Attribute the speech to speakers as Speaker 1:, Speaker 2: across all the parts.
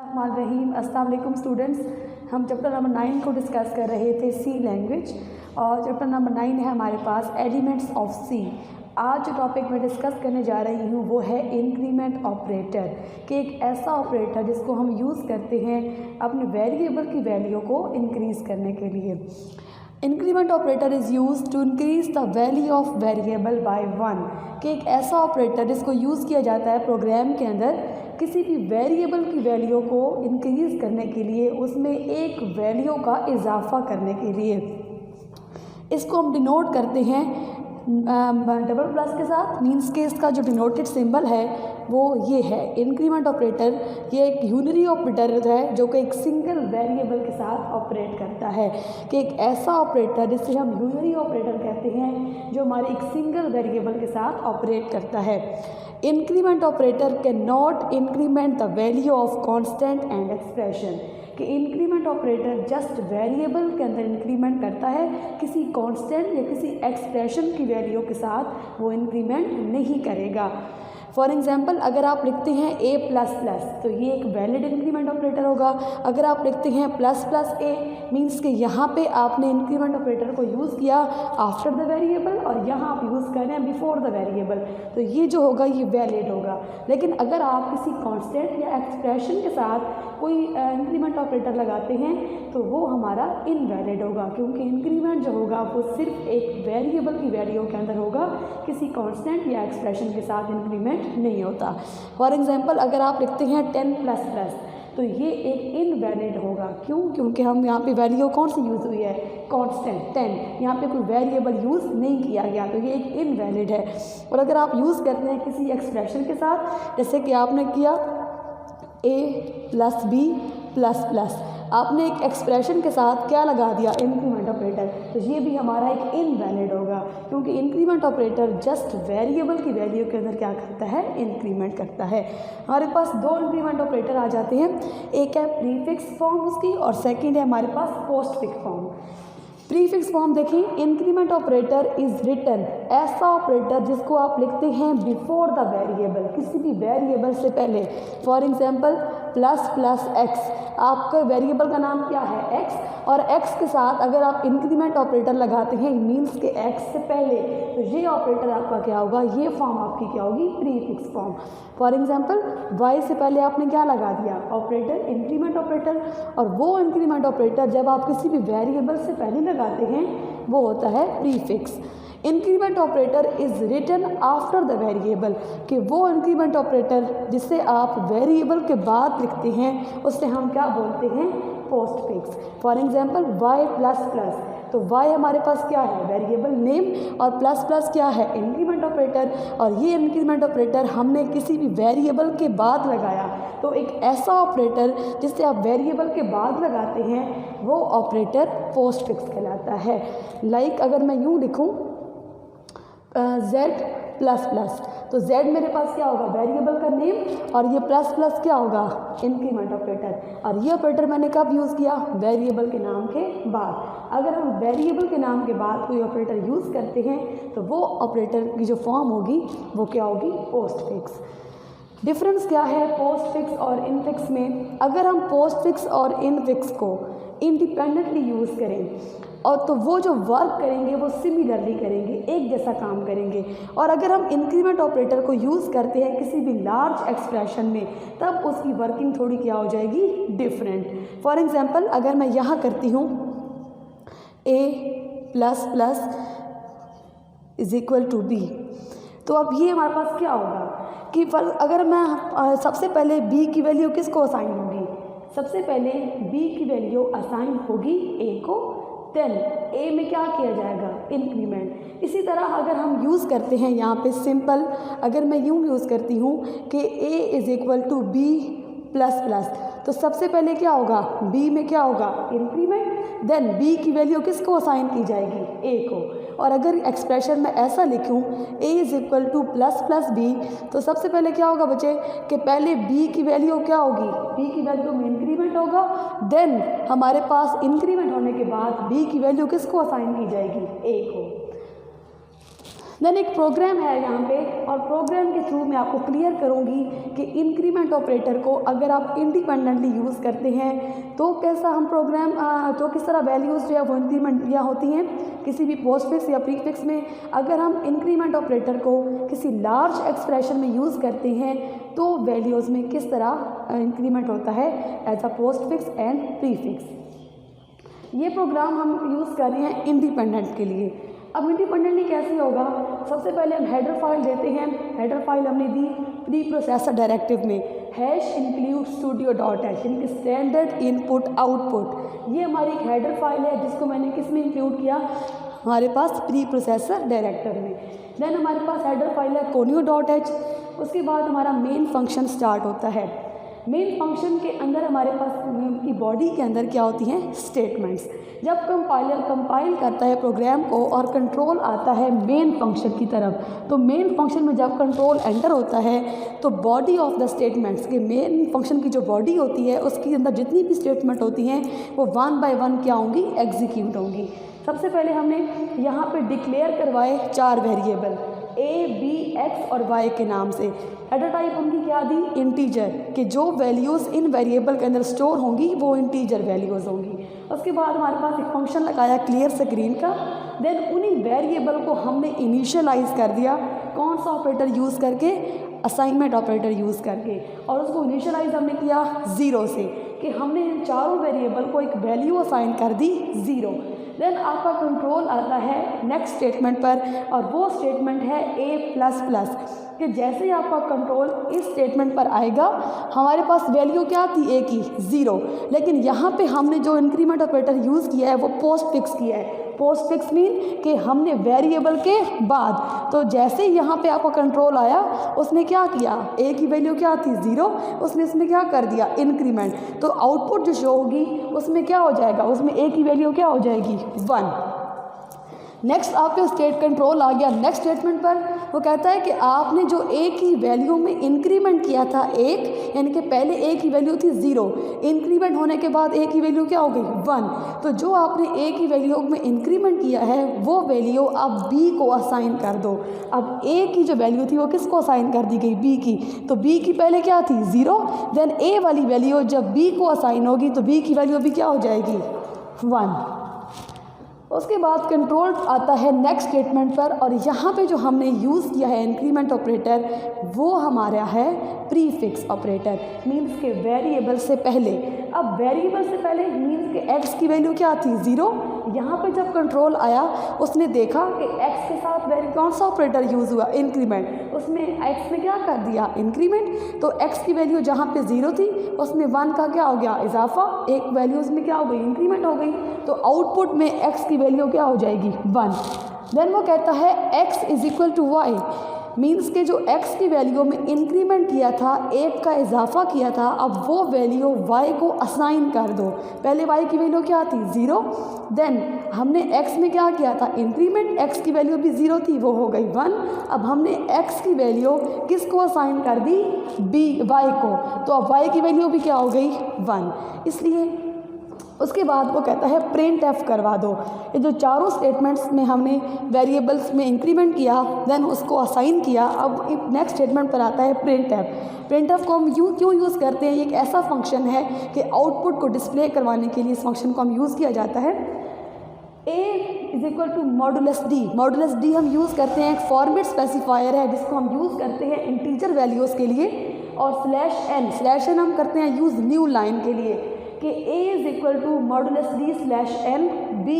Speaker 1: रहीम अस्सलाम वालेकुम स्टूडेंट्स। हम चैप्टर नंबर 9 को डिस्कस कर रहे थे सी लैंग्वेज, और चैप्टर नंबर 9 है हमारे पास एलिमेंट्स ऑफ सी। आज जो टॉपिक मैं डिस्कस करने जा रही हूँ वो है इंक्रीमेंट ऑपरेटर, कि एक ऐसा ऑपरेटर जिसको हम यूज़ करते हैं अपने वेरिएबल की वैल्यू को इंक्रीज़ करने के लिए। Increment operator is use to increase the value of variable by 1, कि एक ऐसा ऑपरेटर जिसको यूज़ किया जाता है प्रोग्राम के अंदर किसी भी वेरिएबल की वैल्यू को इंक्रीज़ करने के लिए, उसमें एक वैल्यू का इजाफा करने के लिए। इसको हम डिनोट करते हैं डबल प्लस के साथ, मीन्स के इसका जो डिनोटेड सिंबल है वो ये है। इंक्रीमेंट ऑपरेटर ये एक यूनरी ऑपरेटर है जो कि एक सिंगल वेरिएबल के साथ ऑपरेट करता है, कि एक ऐसा ऑपरेटर जिसे हम यूनरी ऑपरेटर कहते हैं जो हमारे एक सिंगल वेरिएबल के साथ ऑपरेट करता है। Increment operator can not increment the value of constant and expression, कि इंक्रीमेंट ऑपरेटर जस्ट वेरिएबल के अंदर इंक्रीमेंट करता है, किसी कांस्टेंट या किसी एक्सप्रेशन की वैल्यू के साथ वो इंक्रीमेंट नहीं करेगा। फॉर एग्जांपल अगर आप लिखते हैं a प्लस प्लस तो ये एक वैलिड इंक्रीमेंट ऑपरेटर होगा। अगर आप लिखते हैं प्लस प्लस a, मीन्स कि यहाँ पे आपने इंक्रीमेंट ऑपरेटर को यूज़ किया आफ्टर द वेरिएबल और यहाँ आप यूज़ कर रहे हैं बिफोर द वेरिएबल, तो ये जो होगा ये वैलिड होगा। लेकिन अगर आप किसी कांस्टेंट या एक्सप्रेशन के साथ कोई इंक्रीमेंट ऑपरेटर लगाते हैं तो वो हमारा इनवैलिड होगा, क्योंकि इंक्रीमेंट जो होगा वो सिर्फ एक वेरिएबल की वैल्यू के अंदर होगा, किसी कांस्टेंट या एक्सप्रेशन के साथ इंक्रीमेंट नहीं होता। फॉर एग्जांपल अगर आप लिखते हैं 10 प्लस प्लस तो ये एक इनवैलिड होगा। क्यों? क्योंकि हम यहाँ पे वैल्यू कौन सी यूज़ हुई है, कांस्टेंट 10, यहाँ पे कोई वेरिएबल यूज़ नहीं किया गया, तो ये एक इनवैलिड है। और अगर आप यूज़ करते हैं किसी एक्सप्रेशन के साथ, जैसे कि आपने किया a plus B plus plus, आपने एक एक्सप्रेशन के साथ क्या लगा दिया, इंक्रीमेंट ऑपरेटर, तो ये भी हमारा एक इनवैलिड होगा, क्योंकि इंक्रीमेंट ऑपरेटर जस्ट वेरिएबल की वैल्यू के अंदर क्या करता है, इंक्रीमेंट करता है। हमारे पास दो इंक्रीमेंट ऑपरेटर आ जाते हैं, एक है प्रीफिक्स फॉर्म उसकी और सेकंड है हमारे पास पोस्टफिक्स फॉर्म। प्रीफिक्स फॉर्म देखिए, इंक्रीमेंट ऑपरेटर इज रिटन, ऐसा ऑपरेटर जिसको आप लिखते हैं बिफोर द वेरिएबल, किसी भी वेरिएबल से पहले। For example plus plus x, आपका वेरिएबल का नाम क्या है, एक्स, और एक्स के साथ अगर आप इंक्रीमेंट ऑपरेटर लगाते हैं मीन्स के एक्स से पहले, तो ये ऑपरेटर आपका क्या होगा, ये फॉर्म आपकी क्या होगी, prefix form. For example Y से पहले आपने क्या लगा दिया, ऑपरेटर, इंक्रीमेंट ऑपरेटर, और वो इंक्रीमेंट ऑपरेटर जब आप किसी भी वेरिएबल से पहले लगाते हैं वो होता है prefix. Increment operator is written after the variable, कि वो इंक्रीमेंट ऑपरेटर जिसे आप वेरिएबल के बाद लिखते हैं उसे हम क्या बोलते हैं, postfix. For example y plus plus, तो y हमारे पास क्या है, वेरिएबल नेम, और प्लस प्लस क्या है, इंक्रीमेंट ऑपरेटर, और ये इंक्रीमेंट ऑपरेटर हमने किसी भी वेरिएबल के बाद लगाया, तो एक ऐसा ऑपरेटर जिसे आप वेरिएबल के बाद लगाते हैं वो ऑपरेटर पोस्टफिक्स कहलाता है। लाइक अगर मैं यूँ लिखूँ z प्लस प्लस, तो z मेरे पास क्या होगा, वेरिएबल का नेम, और ये प्लस प्लस क्या होगा, इंक्रीमेंट ऑपरेटर, और ये ऑपरेटर मैंने कब यूज़ किया, वेरिएबल के नाम के बाद। अगर हम वेरिएबल के नाम के बाद कोई ऑपरेटर यूज़ करते हैं तो वो ऑपरेटर की जो फॉर्म होगी वो क्या होगी, पोस्टफिक्स। डिफरेंस क्या है पोस्टफिक्स और इनफिक्स में? अगर हम पोस्टफिक्स और इनफिक्स को इंडिपेंडेंटली यूज़ करें और तो वो जो वर्क करेंगे वो सिमिलरली करेंगे, एक जैसा काम करेंगे। और अगर हम इंक्रीमेंट ऑपरेटर को यूज़ करते हैं किसी भी लार्ज एक्सप्रेशन में तब उसकी वर्किंग थोड़ी क्या हो जाएगी, डिफरेंट। फॉर एग्जांपल अगर मैं यहाँ करती हूँ a plus plus is equal to b, तो अब ये हमारे पास क्या होगा कि अगर मैं सबसे पहले b की वैल्यू किसको असाइन होगी, सबसे पहले b की वैल्यू असाइन होगी a को, देन a में क्या किया जाएगा, इंक्रीमेंट। इसी तरह अगर हम यूज़ करते हैं यहाँ पे सिंपल, अगर मैं यूँ यूज़ करती हूँ कि a is equal to b plus plus, तो सबसे पहले क्या होगा, b में क्या होगा, इंक्रीमेंट, देन b की वैल्यू किसको असाइन की जाएगी, a को। और अगर एक्सप्रेशन में ऐसा लिखूँ a is equal two plus plus b, तो सबसे पहले क्या होगा बच्चे कि पहले b की वैल्यू क्या होगी, b की वैल्यू में इंक्रीमेंट होगा, देन हमारे पास इंक्रीमेंट होने के बाद b की वैल्यू किसको असाइन की जाएगी, a को। देन एक प्रोग्राम है यहाँ पे, और प्रोग्राम के थ्रू मैं आपको क्लियर करूँगी कि इंक्रीमेंट ऑपरेटर को अगर आप इंडिपेंडेंटली यूज़ करते हैं तो कैसा हम प्रोग्राम तो किस तरह वैल्यूज़ जो है वो इंक्रीमेंट या होती हैं किसी भी पोस्टफिक्स या प्रीफिक्स में। अगर हम इंक्रीमेंट ऑपरेटर को किसी लार्ज एक्सप्रेशन में यूज़ करते हैं तो वैल्यूज़ में किस तरह इंक्रीमेंट होता है as a postfix and prefix. ये प्रोग्राम हम यूज़ कर रहे हैं इंडिपेंडेंट के लिए। अब इंडिपेंडेंटली कैसे होगा, सबसे पहले हम हेडर फाइल देते हैं। हेडर फाइल हमने दी प्री प्रोसेसर डायरेक्टिव में hash include studio dot hash, यानी कि स्टैंडर्ड इनपुट आउटपुट। ये हमारी एक हेडर फाइल है जिसको मैंने किस में इंक्लूड किया, हमारे पास प्री प्रोसेसर डायरेक्टिव में। देन हमारे पास हेडर फाइल है कोनियो डॉट एच। उसके बाद हमारा मेन फंक्शन स्टार्ट होता है। मेन फंक्शन के अंदर हमारे पास की बॉडी के अंदर क्या होती हैं, स्टेटमेंट्स। जब कंपाइलर कंपाइल करता है प्रोग्राम को और कंट्रोल आता है मेन फंक्शन की तरफ, तो मेन फंक्शन में जब कंट्रोल एंटर होता है तो बॉडी ऑफ द स्टेटमेंट्स के मेन फंक्शन की जो बॉडी होती है उसके अंदर जितनी भी स्टेटमेंट होती हैं वो 1 बाय 1 क्या होंगी, एग्जीक्यूट होंगी। सबसे पहले हमने यहाँ पे डिक्लेयर करवाए 4 वेरिएबल ए, बी, एक्स और वाई के नाम से। हेडर टाइप उनकी क्या दी, इंटीजर, कि जो वैल्यूज़ इन वेरिएबल के अंदर स्टोर होंगी वो इंटीजर वैल्यूज़ होंगी। उसके बाद हमारे पास एक फंक्शन लगाया क्लियर स्क्रीन का। देन उन्हीं वेरिएबल को हमने इनिशियलाइज कर दिया, कौन सा ऑपरेटर यूज़ करके, असाइनमेंट ऑपरेटर यूज़ करके, और उसको इनिशियलाइज हमने किया 0 से, कि हमने इन चारों वेरिएबल को एक वैल्यू असाइन कर दी 0। देन आपका कंट्रोल आता है नेक्स्ट स्टेटमेंट पर, और वो स्टेटमेंट है A++, कि जैसे ही आपका कंट्रोल इस स्टेटमेंट पर आएगा हमारे पास वैल्यू क्या थी, A की 0, लेकिन यहाँ पे हमने जो इंक्रीमेंट ऑपरेटर यूज़ किया है वो पोस्टफिक्स किया है। पोस्टफिक्स मीन कि हमने वेरिएबल के बाद, तो जैसे ही यहाँ पे आपका कंट्रोल आया उसने क्या किया, A की वैल्यू क्या थी 0, उसने इसमें क्या कर दिया, इंक्रीमेंट, तो आउटपुट जो शो होगी उसमें क्या हो जाएगा, उसमें A की वैल्यू क्या हो जाएगी, 1। नेक्स्ट आपके स्टेट कंट्रोल आ गया नेक्स्ट स्टेटमेंट पर, वो कहता है कि आपने जो A की वैल्यू में इंक्रीमेंट किया था 1, यानी कि पहले A की वैल्यू थी 0, इंक्रीमेंट होने के बाद A की वैल्यू क्या हो गई, 1। तो जो आपने A की वैल्यू में इंक्रीमेंट किया है वो वैल्यू अब B को असाइन कर दो। अब A की जो वैल्यू थी वो किसको असाइन कर दी गई, B की, तो B की पहले क्या थी 0, देन A वाली वैल्यू जब B को असाइन होगी तो B की वैल्यू भी क्या हो जाएगी, 1। उसके बाद कंट्रोल आता है नेक्स्ट स्टेटमेंट पर, और यहाँ पे जो हमने यूज़ किया है इंक्रीमेंट ऑपरेटर वो हमारा है प्रीफिक्स ऑपरेटर, मीन्स के वेरिएबल से पहले। अब वेरिएबल से पहले मीन्स के एक्स की वैल्यू क्या थी 0, यहाँ पे जब कंट्रोल आया उसने देखा कि एक्स के साथ कौन सा ऑपरेटर यूज़ हुआ, इंक्रीमेंट, उसमें एक्स में क्या कर दिया, इंक्रीमेंट, तो एक्स की वैल्यू जहाँ पे 0 थी उसमें 1 का क्या हो गया, इजाफा, एक वैल्यू उसमें क्या हो गई, इंक्रीमेंट हो गई, तो आउटपुट में एक्स की वैल्यू क्या हो जाएगी, 1। देन वो कहता है x is equal to Y, means के जो x की वैल्यू में इंक्रीमेंट किया था, 1 का इजाफा किया था, अब वो वैल्यू y को असाइन कर दो। पहले y की वैल्यू क्या थी 0, देन हमने x में क्या किया था इंक्रीमेंट, x की वैल्यू भी 0 थी वो हो गई 1। अब हमने x की वैल्यू किसको असाइन कर दी, y को, तो अब y की वैल्यू भी क्या हो गई 1। इसलिए उसके बाद वो कहता है प्रिंट एफ करवा दो। ये जो चारों स्टेटमेंट्स में हमने वेरिएबल्स में इंक्रीमेंट किया, देन उसको असाइन किया, अब नेक्स्ट स्टेटमेंट पर आता है प्रिंट एफ। प्रिंट एफ को हम क्यों यूज़ करते हैं, ये एक ऐसा फंक्शन है कि आउटपुट को डिस्प्ले करवाने के लिए इस फंक्शन को हम यूज़ किया जाता है। A is equal to modulus D, modulus D हम यूज़ करते हैं, एक फॉर्मेट स्पेसिफायर है जिसको हम यूज़ करते हैं इंटीजर वैल्यूज़ के लिए, और स्लैश एन हम करते हैं यूज़ न्यू लाइन के लिए, कि A is equal to modulus D slash N, B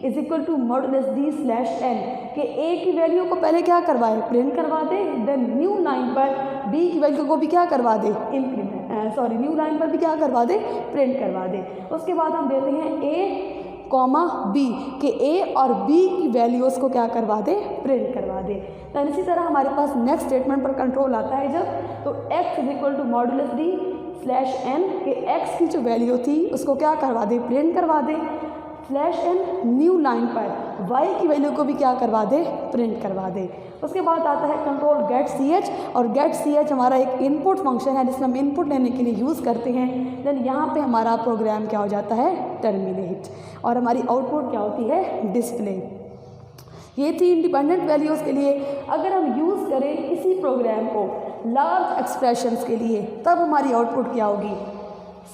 Speaker 1: is equal to modulus D slash N, कि A की वैल्यू को पहले क्या करवाए, प्रिंट करवा दे, देन न्यू लाइन पर B की वैल्यू को भी क्या करवा दे, न्यू लाइन पर भी क्या करवा दे, प्रिंट करवा दे। उसके बाद हम देते हैं A कॉमा B, कि A और B की वैल्यूज़ को क्या करवा दे, प्रिंट करवा दे। तो इसी तरह हमारे पास नेक्स्ट स्टेटमेंट पर कंट्रोल आता है जब, तो x is equal to modulus D slash N, के x की जो वैल्यू थी उसको क्या करवा दे, प्रिंट करवा दे, स्लैश एन न्यू लाइन पर y की वैल्यू को भी क्या करवा दे, प्रिंट करवा दे। उसके बाद आता है कंट्रोल गेट ch, और गेट ch हमारा एक इनपुट फंक्शन है जिसमें हम इनपुट लेने के लिए यूज़ करते हैं। देन यहाँ पे हमारा प्रोग्राम क्या हो जाता है, टर्मिनेट, और हमारी आउटपुट क्या होती है, डिस्प्ले। ये थी इंडिपेंडेंट वैल्यूज़ के लिए। अगर हम यूज़ करें इसी प्रोग्राम को लार्ज एक्सप्रेशंस के लिए तब हमारी आउटपुट क्या होगी।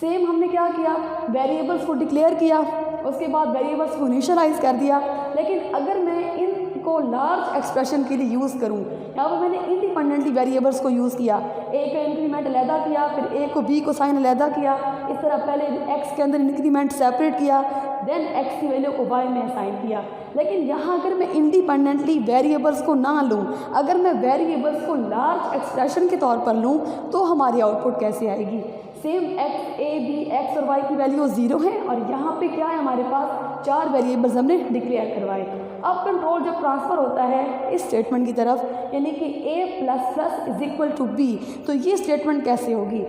Speaker 1: सेम हमने क्या किया, वेरिएबल्स को डिक्लेयर किया, उसके बाद वेरिएबल्स को इनिशियलाइज कर दिया। लेकिन अगर मैं इनको लार्ज एक्सप्रेशन के लिए यूज़ करूँ, यहाँ पर मैंने इंडिपेंडेंटली वेरिएबल्स को यूज़ किया, ए का इंक्रीमेंट अलहदा किया, फिर ए को बी को साइन अलहदा किया, इस तरह पहले एक्स के अंदर इंक्रीमेंट सेपरेट किया, देन एक्स की वैल्यू को वाई में असाइन किया। लेकिन यहाँ अगर मैं इंडिपेंडेंटली वेरिएबल्स को ना लूँ, अगर मैं वेरिएबल्स को लार्ज एक्सप्रेशन के तौर पर लूँ तो हमारी आउटपुट कैसे आएगी। सेम एक्स, ए, बी, एक्स और वाई की वैल्यू 0 है और यहाँ पे क्या है, हमारे पास 4 वेरिएबल्स हमने डिक्लेयर करवाए। अब कंट्रोल जब ट्रांसफ़र होता है इस स्टेटमेंट की तरफ, यानी कि a++ is equal to B, तो ये स्टेटमेंट कैसे होगी।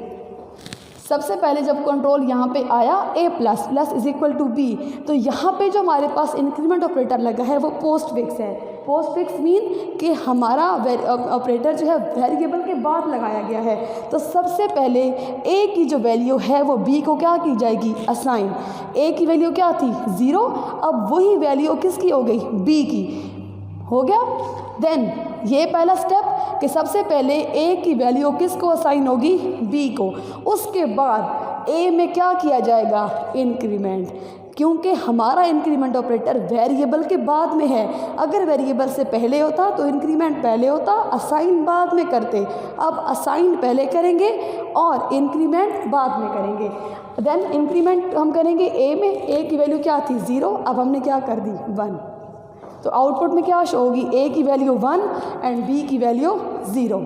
Speaker 1: सबसे पहले जब कंट्रोल यहाँ पे आया a++ is equal to B, तो यहाँ पे जो हमारे पास इंक्रीमेंट ऑपरेटर लगा है वो पोस्ट फिक्स है। पोस्ट फिक्स मीन कि हमारा ऑपरेटर जो है वेरिएबल के बाद लगाया गया है। तो सबसे पहले a की जो वैल्यू है वो b को क्या की जाएगी, असाइन। a की वैल्यू क्या थी, 0, अब वही वैल्यू किसकी हो गई, b की हो गया। देन ये पहला स्टेप कि सबसे पहले a की वैल्यू किसको असाइन होगी, b को। उसके बाद a में क्या किया जाएगा, इंक्रीमेंट, क्योंकि हमारा इंक्रीमेंट ऑपरेटर वेरिएबल के बाद में है। अगर वेरिएबल से पहले होता तो इंक्रीमेंट पहले होता, असाइन बाद में करते। अब असाइन पहले करेंगे और इंक्रीमेंट बाद में करेंगे। देन इंक्रीमेंट हम करेंगे a में, a की वैल्यू क्या थी, 0, अब हमने क्या कर दी, 1। तो आउटपुट में क्या शो होगी, a की वैल्यू 1 एंड b की वैल्यू 0।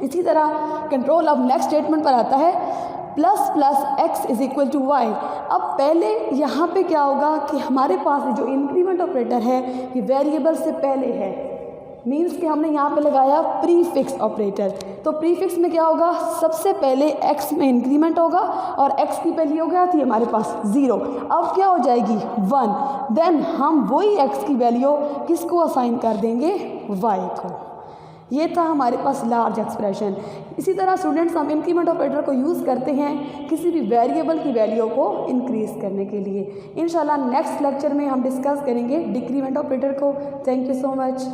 Speaker 1: इसी तरह कंट्रोल अब नेक्स्ट स्टेटमेंट पर आता है, ++ x is equal to Y. अब पहले यहाँ पे क्या होगा कि हमारे पास जो इंक्रीमेंट ऑपरेटर है ये वेरिएबल से पहले है, मीन्स कि हमने यहाँ पे लगाया प्रीफिक्स ऑपरेटर। तो प्रीफिक्स में क्या होगा, सबसे पहले x में इंक्रीमेंट होगा और x की वैल्यू क्या थी हमारे पास, 0, अब क्या हो जाएगी, 1। देन हम वही x की वैल्यू किसको असाइन कर देंगे, y को। ये था हमारे पास लार्ज एक्सप्रेशन। इसी तरह स्टूडेंट्स हम इंक्रीमेंट ऑपरेटर को यूज़ करते हैं किसी भी वेरिएबल की वैल्यू को इंक्रीज़ करने के लिए। इंशाल्लाह नेक्स्ट लेक्चर में हम डिस्कस करेंगे डिक्रीमेंट ऑपरेटर को। Thank you so much.